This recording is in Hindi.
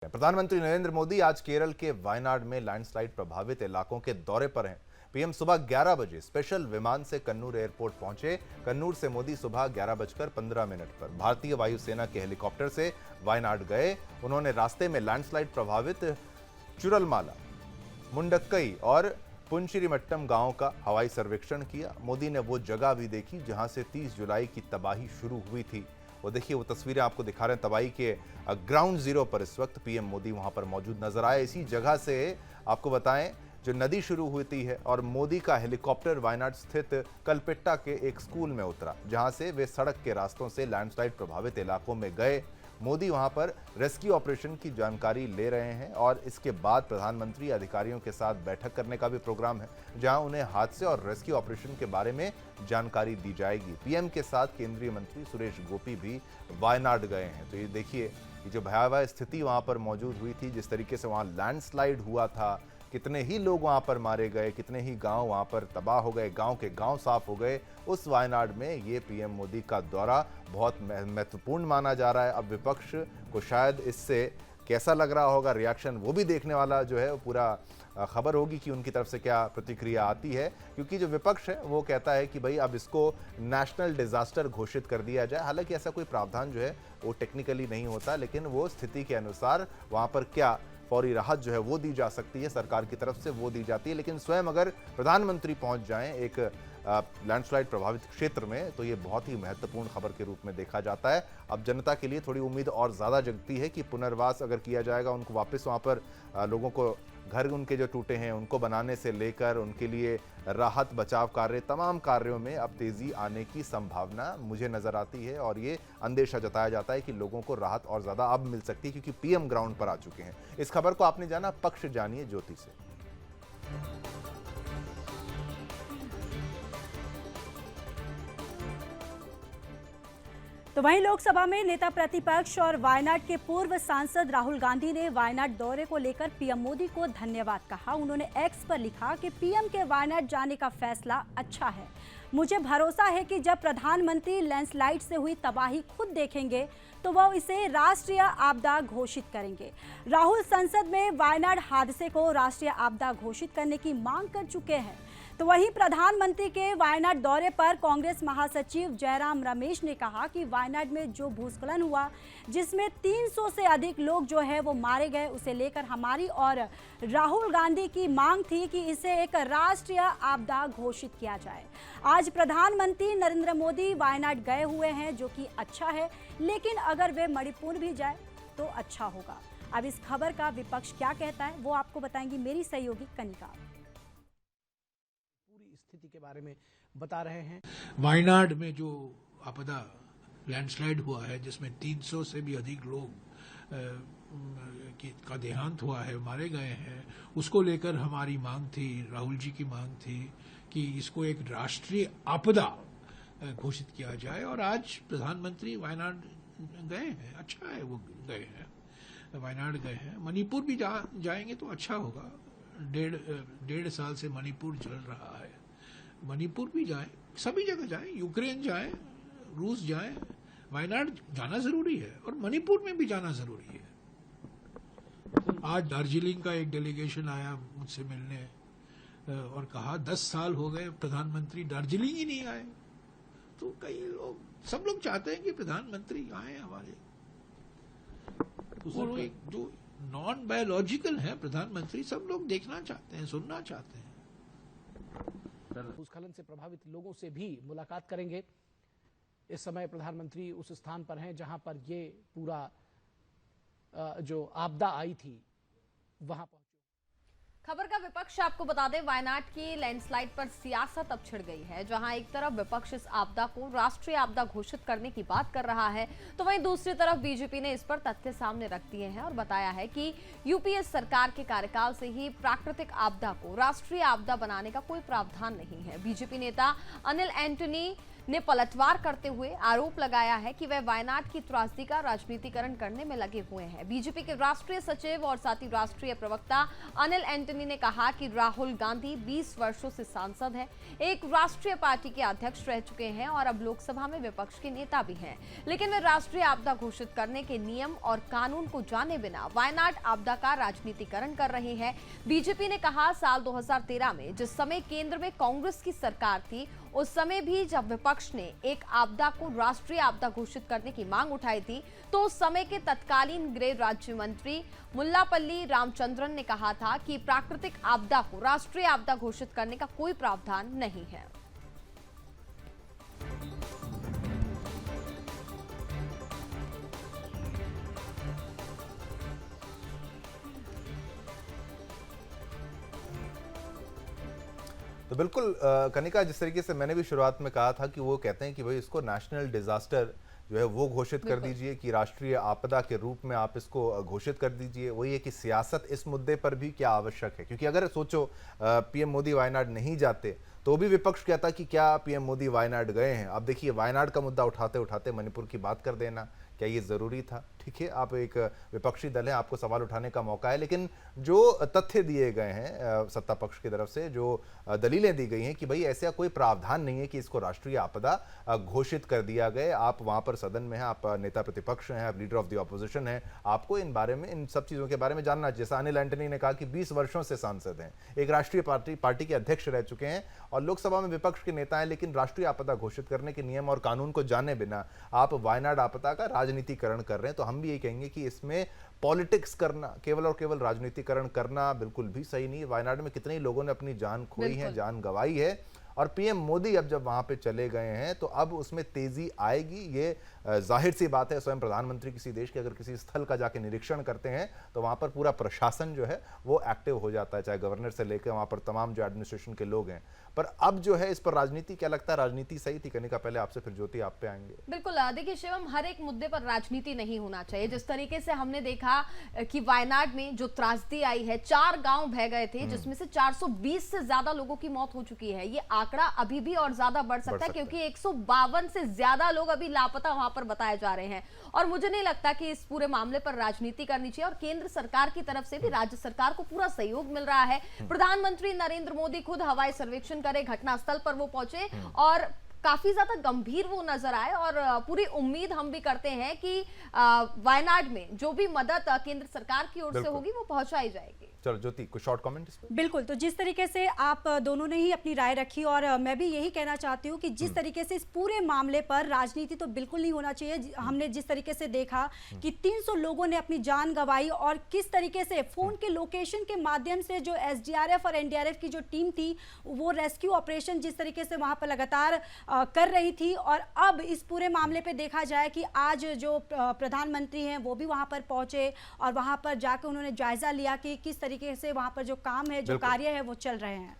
प्रधानमंत्री नरेंद्र मोदी आज केरल के वायनाड में लैंडस्लाइड प्रभावित इलाकों के दौरे पर हैं। पीएम सुबह 11 बजे स्पेशल विमान से कन्नूर एयरपोर्ट पहुंचे। कन्नूर से मोदी सुबह 11:15 पर भारतीय वायुसेना के हेलीकॉप्टर से वायनाड गए। उन्होंने रास्ते में लैंडस्लाइड प्रभावित चुरलमाला, मुंडक्कई और पुंचिरीमट्टम गांव का हवाई सर्वेक्षण किया। मोदी ने वो जगह भी देखी जहां से 30 जुलाई की तबाही शुरू हुई थी। वो देखिए, वो तस्वीरें आपको दिखा रहे हैं तबाही के ग्राउंड जीरो पर। इस वक्त पीएम मोदी वहां पर मौजूद नजर आए। इसी जगह से आपको बताएं, जो नदी शुरू हुई है और मोदी का हेलीकॉप्टर वायनाड स्थित कलपेट्टा के एक स्कूल में उतरा, जहां से वे सड़क के रास्तों से लैंडस्लाइड प्रभावित इलाकों में गए। मोदी वहां पर रेस्क्यू ऑपरेशन की जानकारी ले रहे हैं और इसके बाद प्रधानमंत्री अधिकारियों के साथ बैठक करने का भी प्रोग्राम है, जहां उन्हें हादसे और रेस्क्यू ऑपरेशन के बारे में जानकारी दी जाएगी। पीएम के साथ केंद्रीय मंत्री सुरेश गोपी भी वायनाड गए हैं। तो ये देखिए, ये जो भयावह स्थिति वहां पर मौजूद हुई थी, जिस तरीके से वहां लैंडस्लाइड हुआ था, कितने ही लोग वहां पर मारे गए, कितने ही गांव वहां पर तबाह हो गए, गांव के गांव साफ हो गए। उस वायनाड में ये पीएम मोदी का दौरा बहुत महत्वपूर्ण माना जा रहा है। अब विपक्ष को शायद इससे कैसा लग रहा होगा रिएक्शन, वो भी देखने वाला जो है वो पूरा खबर होगी कि उनकी तरफ से क्या प्रतिक्रिया आती है। क्योंकि जो विपक्ष है वो कहता है कि भाई अब इसको नेशनल डिजास्टर घोषित कर दिया जाए। हालांकि ऐसा कोई प्रावधान जो है वो टेक्निकली नहीं होता, लेकिन वो स्थिति के अनुसार वहां पर क्या फौरी राहत जो है वो दी जा सकती है, सरकार की तरफ से वो दी जाती है। लेकिन स्वयं अगर प्रधानमंत्री पहुंच जाएं एक लैंडस्लाइड प्रभावित क्षेत्र में, तो ये बहुत ही महत्वपूर्ण खबर के रूप में देखा जाता है। अब जनता के लिए थोड़ी उम्मीद और ज़्यादा जगती है कि पुनर्वास अगर किया जाएगा, उनको वापस वहाँ पर लोगों को घर उनके जो टूटे हैं उनको बनाने से लेकर उनके लिए राहत बचाव कार्य, तमाम कार्यों में अब तेज़ी आने की संभावना मुझे नज़र आती है। और ये अंदेशा जताया जाता है कि लोगों को राहत और ज़्यादा अब मिल सकती है, क्योंकि पीएम ग्राउंड पर आ चुके हैं। इस खबर को आपने जाना, पक्ष जानिए ज्योति से। तो वहीं लोकसभा में नेता प्रतिपक्ष और वायनाड के पूर्व सांसद राहुल गांधी ने वायनाड दौरे को लेकर पीएम मोदी को धन्यवाद कहा। उन्होंने एक्स पर लिखा कि पीएम के वायनाड जाने का फैसला अच्छा है। मुझे भरोसा है कि जब प्रधानमंत्री लैंडस्लाइड से हुई तबाही खुद देखेंगे तो वह इसे राष्ट्रीय आपदा घोषित करेंगे। राहुल संसद में वायनाड हादसे को राष्ट्रीय आपदा घोषित करने की मांग कर चुके हैं। तो वहीं प्रधानमंत्री के वायनाड दौरे पर कांग्रेस महासचिव जयराम रमेश ने कहा कि वायनाड में जो भूस्खलन हुआ, जिसमें 300 से अधिक लोग जो है वो मारे गए, उसे लेकर हमारी और राहुल गांधी की मांग थी कि इसे एक राष्ट्रीय आपदा घोषित किया जाए। आज प्रधानमंत्री नरेंद्र मोदी वायनाड गए हुए हैं, जो कि अच्छा है, लेकिन अगर वे मणिपुर भी जाए तो अच्छा होगा। अब इस खबर का विपक्ष क्या कहता है वो आपको बताएंगी मेरी सहयोगी कनिका। स्थिति के बारे में बता रहे हैं। वायनाड में जो आपदा लैंडस्लाइड हुआ है, जिसमें 300 से भी अधिक लोग का देहांत हुआ है, मारे गए हैं, उसको लेकर हमारी मांग थी, राहुल जी की मांग थी कि इसको एक राष्ट्रीय आपदा घोषित किया जाए। और आज प्रधानमंत्री वायनाड गए हैं, अच्छा है वो गए हैं, वायनाड गए हैं। मणिपुर भी जाएंगे तो अच्छा होगा। डेढ़ साल से मणिपुर जल रहा है। मणिपुर भी जाएं, सभी जगह जाएं, यूक्रेन जाएं, रूस जाएं, वायनाड जाना जरूरी है और मणिपुर में भी जाना जरूरी है। आज दार्जिलिंग का एक डेलीगेशन आया मुझसे मिलने और कहा 10 साल हो गए प्रधानमंत्री दार्जिलिंग ही नहीं आए। तो कई लोग, सब लोग चाहते हैं कि प्रधानमंत्री आए हमारे। वो एक जो नॉन बायोलॉजिकल है प्रधानमंत्री, सब लोग देखना चाहते हैं, सुनना चाहते हैं। भूस्खलन से प्रभावित लोगों से भी मुलाकात करेंगे। इस समय प्रधानमंत्री उस स्थान पर हैं जहां पर ये पूरा जो आपदा आई थी वहां पहुंचे। खबर का विपक्ष आपको बता दें, वायनाड की लैंडस्लाइड पर सियासत अब छिड़ गई है। जहां एक तरफ विपक्ष इस आपदा को राष्ट्रीय आपदा घोषित करने की बात कर रहा है, तो वहीं दूसरी तरफ बीजेपी ने इस पर तथ्य सामने रख दिए हैं और बताया है कि यूपीए सरकार के कार्यकाल से ही प्राकृतिक आपदा को राष्ट्रीय आपदा बनाने का कोई प्रावधान नहीं है। बीजेपी नेता अनिल एंटनी ने पलटवार करते हुए आरोप लगाया है कि वह वायनाड की त्रासदी का राजनीतिकरण करने में लगे हुए हैं। बीजेपी के राष्ट्रीय सचिव और साथ ही राष्ट्रीय प्रवक्ता अनिल एंटनी ने कहा कि राहुल गांधी 20 वर्षों से सांसद हैं, एक राष्ट्रीय पार्टी के अध्यक्ष रह चुके हैं और अब लोकसभा में विपक्ष के नेता भी हैं, लेकिन वे राष्ट्रीय आपदा घोषित करने के नियम और कानून को जाने बिना वायनाड आपदा का राजनीतिकरण कर रहे हैं। बीजेपी ने कहा, साल 2013 में जिस समय केंद्र में कांग्रेस की सरकार थी, उस समय भी जब विपक्ष ने एक आपदा को राष्ट्रीय आपदा घोषित करने की मांग उठाई थी, तो उस समय के तत्कालीन गृह राज्य मंत्री मुल्लापल्ली रामचंद्रन ने कहा था कि प्राकृतिक आपदा को राष्ट्रीय आपदा घोषित करने का कोई प्रावधान नहीं है। तो बिल्कुल कनिका, जिस तरीके से मैंने भी शुरुआत में कहा था कि वो कहते हैं कि भाई इसको नेशनल डिजास्टर जो है वो घोषित कर दीजिए, कि राष्ट्रीय आपदा के रूप में आप इसको घोषित कर दीजिए। वही है कि सियासत इस मुद्दे पर भी क्या आवश्यक है, क्योंकि अगर सोचो पीएम मोदी वायनाड नहीं जाते तो भी विपक्ष कहता कि क्या पीएम मोदी वायनाड गए हैं। अब देखिए, वायनाड का मुद्दा उठाते उठाते मणिपुर की बात कर देना, क्या ये जरूरी था? ठीक है, आप एक विपक्षी दल है, आपको सवाल उठाने का मौका है, लेकिन जो तथ्य दिए गए हैं सत्ता पक्ष की तरफ से, जो दलीलें दी गई हैं कि भाई ऐसा कोई प्रावधान नहीं है कि इसको राष्ट्रीय आपदा घोषित कर दिया गया। आप वहां पर सदन में हैं, आप नेता प्रतिपक्ष हैं, आप लीडर ऑफ द ऑपोजिशन हैं, आपको इन बारे में, इन सब चीजों के बारे में जानना। जैसा अनिल एंटनी ने कहा कि 20 वर्षों से सांसद हैं, एक राष्ट्रीय पार्टी के अध्यक्ष रह चुके हैं और लोकसभा में विपक्ष के नेता हैं, लेकिन राष्ट्रीय आपदा घोषित करने के नियम और कानून को जाने बिना आप वायनाड आपदा का राजनीतिकरण कर रहे हैं। तो हम भी यही कहेंगे कि इसमें पॉलिटिक्स करना, केवल और केवल राजनीतिकरण करना बिल्कुल भी सही नहीं। वायनाड में कितने लोगों ने अपनी जान खोई है, जान गंवाई है, और पीएम मोदी अब जब वहां पे चले गए हैं तो अब उसमें तेजी आएगी। ये जाहिर सी बात है। स्वयं प्रधानमंत्री किसी देश के अगर किसी स्थल का जाके निरीक्षण करते हैं तो वहां पर पूरा प्रशासन जो है वो एक्टिव हो जाता है, चाहे गवर्नर से लेकर वहां पर तमाम जो एडमिनिस्ट्रेशन के लोग हैं। पर अब जो है इस पर राजनीति, क्या लगता है राजनीति सही थी? कनिका, पहले आपसे, फिर ज्योति आप पे आएंगे। बिल्कुल, देखिए शिवम, हर एक मुद्दे पर राजनीति नहीं होना चाहिए। जिस तरीके से हमने देखा कि वायनाड में जो त्रासदी आई है, 4 गांव बह गए थे, जिसमें से 420 से ज्यादा लोगों की मौत हो चुकी है। ये आंकड़ा अभी भी और ज्यादा बढ़ सकता है, क्योंकि 152 से ज्यादा लोग अभी लापता वहां पर बताए जा रहे हैं। और मुझे नहीं लगता कि इस पूरे मामले पर राजनीति करनी चाहिए, और केंद्र सरकार की तरफ से भी राज्य सरकार को पूरा सहयोग मिल रहा है। प्रधानमंत्री नरेंद्र मोदी खुद हवाई सर्वेक्षण करे, घटनास्थल पर वो पहुंचे और काफी ज्यादा गंभीर वो नजर आए, और पूरी उम्मीद हम भी करते हैं कि वायनाड में जो भी मदद केंद्र सरकार की ओर से होगी वो पहुंचाई जाएगी। चलो ज्योति, कुछ शॉर्ट कमेंट इस पर? बिल्कुल, तो जिस तरीके से आप दोनों ने ही अपनी राय रखी, और मैं भी यही कहना चाहती हूँ कि जिस तरीके से इस पूरे मामले पर राजनीति तो बिल्कुल नहीं होना चाहिए। हमने जिस तरीके से देखा कि 300 लोगों ने अपनी जान गंवाई, और किस तरीके से फोन के लोकेशन के माध्यम से जो एसडीआरएफ और एनडीआरएफ की जो टीम थी वो रेस्क्यू ऑपरेशन जिस तरीके से वहां पर लगातार कर रही थी। और अब इस पूरे मामले पे देखा जाए कि आज जो प्रधानमंत्री हैं वो भी वहां पर पहुंचे, और वहां पर जाकर उन्होंने जायजा लिया कि किस तरीके से वहां पर जो काम है, जो कार्य है वो चल रहे हैं।